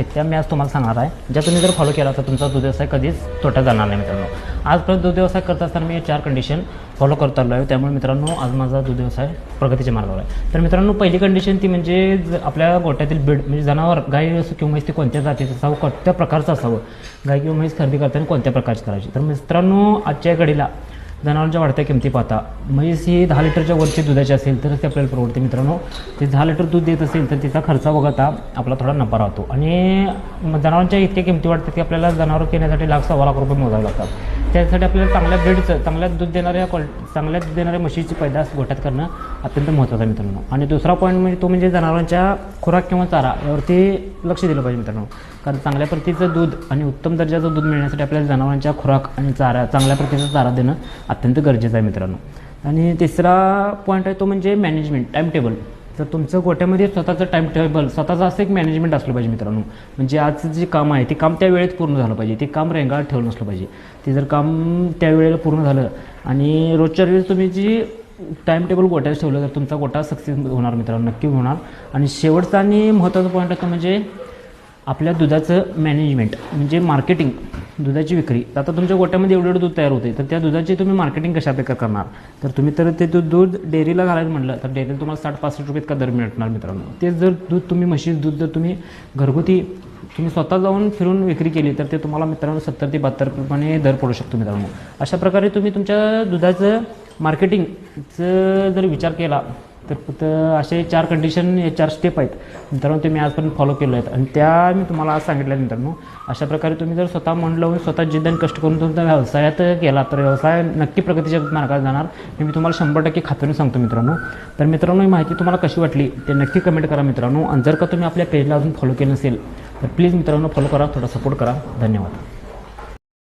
आहेत त्या मी आज तुम्हाला सांगणार आहे, ज्या तुम्ही जर फॉलो केला तर तुमचा दूध व्यवसाय कधीच तोट्यात जाणार नाही मित्रांनो. आजपर्यंत दूध व्यवसाय करत असताना मी 4 कंडिशन फॉलो करत आलो आहे. त्यामुळे मित्रांनो आज माझा दूध व्यवसाय प्रगतीच्या मार्गावर आहे. तर मित्रांनो पहिली कंडिशन ती म्हणजे आपल्या गोठ्यातील ब्रीड म्हणजे जनावर गाय असो किंवा म्हैस ती कोणत्या जातीचं असावं, कोणत्या प्रकारचं असावं, गाय किंवा म्हैस खरेदी करताना कोणत्या प्रकारची करायची. तर मित्रांनो आजच्या घडीला जनावरांच्या वाढत्या किमती पाहता म्हैस ही 10 लिटरच्या वरची दुधाची असेल तर ते आपल्याला परवडते मित्रांनो. ते 10 लिटर दूध देत असेल तर तिचा खर्च वगळता आपला थोडा नफा राहतो. आणि जनावरांच्या इतक्या किमती वाढतात की आपल्याला जनावर घेण्यासाठी लाख रुपये मोजावे लागतात. त्यासाठी आपल्याला चांगल्या ब्रीडचं चांगल्या दूध देणाऱ्या म्हशीची पैदास गोठ्यात करणं अत्यंत महत्त्वाचं आहे मित्रांनो. आणि दुसरा पॉईंट म्हणजे तो म्हणजे जनावरांच्या खुराक किंवा चारा यावरती लक्ष दिलं पाहिजे मित्रांनो. कारण चांगल्या प्रतीचं दूध आणि उत्तम दर्जाचं दूध मिळण्यासाठी आपल्याला जनावरांच्या खुराक आणि चांगल्या प्रतीचा चारा देणं अत्यंत गरजेचं आहे मित्रांनो. आणि तिसरा पॉईंट आहे तो म्हणजे मॅनेजमेंट, टाईम टेबल. तर तुमचं गोठ्यामध्ये स्वतःचं टाईम टेबल, स्वतःचं असं एक मॅनेजमेंट असलं पाहिजे मित्रांनो. म्हणजे आजचं जे काम आहे ते काम त्या वेळेत पूर्ण झालं पाहिजे, ते काम रेंगाळत ठेवलं नसलं पाहिजे. ते जर काम त्या वेळेला पूर्ण झालं आणि रोजच्या वेळेस तुम्ही जी टाईम टेबल गोठ्यात ठेवलं तर तुमचा गोठा सक्सेस होणार मित्रांनो, नक्की होणार. आणि शेवटचा आणि महत्त्वाचा पॉईंट आहे तो म्हणजे आपल्या दुधाचं मॅनेजमेंट म्हणजे मार्केटिंग, दुधाची विक्री. आता तुमच्या गोट्यामध्ये एवढं दूध तयार होते तर त्या दुधाची तुम्ही मार्केटिंग कशा प्रकारे करणार. तर तुम्ही तर ते दूध डेअरीला घालायचं म्हटलं तर डेअरीला तुम्हाला 60-65 रुपये इतका दर मिळणार मित्रांनो. तेच जर दूध तुम्ही म्हशीचं दूध जर तुम्ही घरगुती तुम्ही स्वतः जाऊन फिरून विक्री केली तर ते तुम्हाला मित्रांनो 70 ते 72 रुपयाने दर पडू शकतो मित्रांनो. अशा प्रकारे तुम्ही तुमच्या दुधाचं मार्केटिंगचं जर विचार केला तर असे 4 कंडिशन, 4 स्टेप आहेत मित्रांनो ते मी आजपर्यंत फॉलो केले आहेत आणि त्या मी तुम्हाला आज सांगितल्या मित्रांनो. अशा प्रकारे तुम्ही जर स्वतः मन लावून स्वतः जिद्द आणि कष्ट करून तुमचा व्यवसायात केला तर व्यवसाय नक्की प्रगतीच्या मार्गावर जाणार हे मी तुम्हाला 100% खात्रीने सांगतो मित्रांनो. तर मित्रांनो ही माहिती तुम्हाला कशी वाटली ते नक्की कमेंट करा मित्रांनो. आणि जर का तुम्ही आपल्या पेजला अजून फॉलो केलं नसेल तर प्लीज मित्रांनो फॉलो करा, थोडा सपोर्ट करा. धन्यवाद.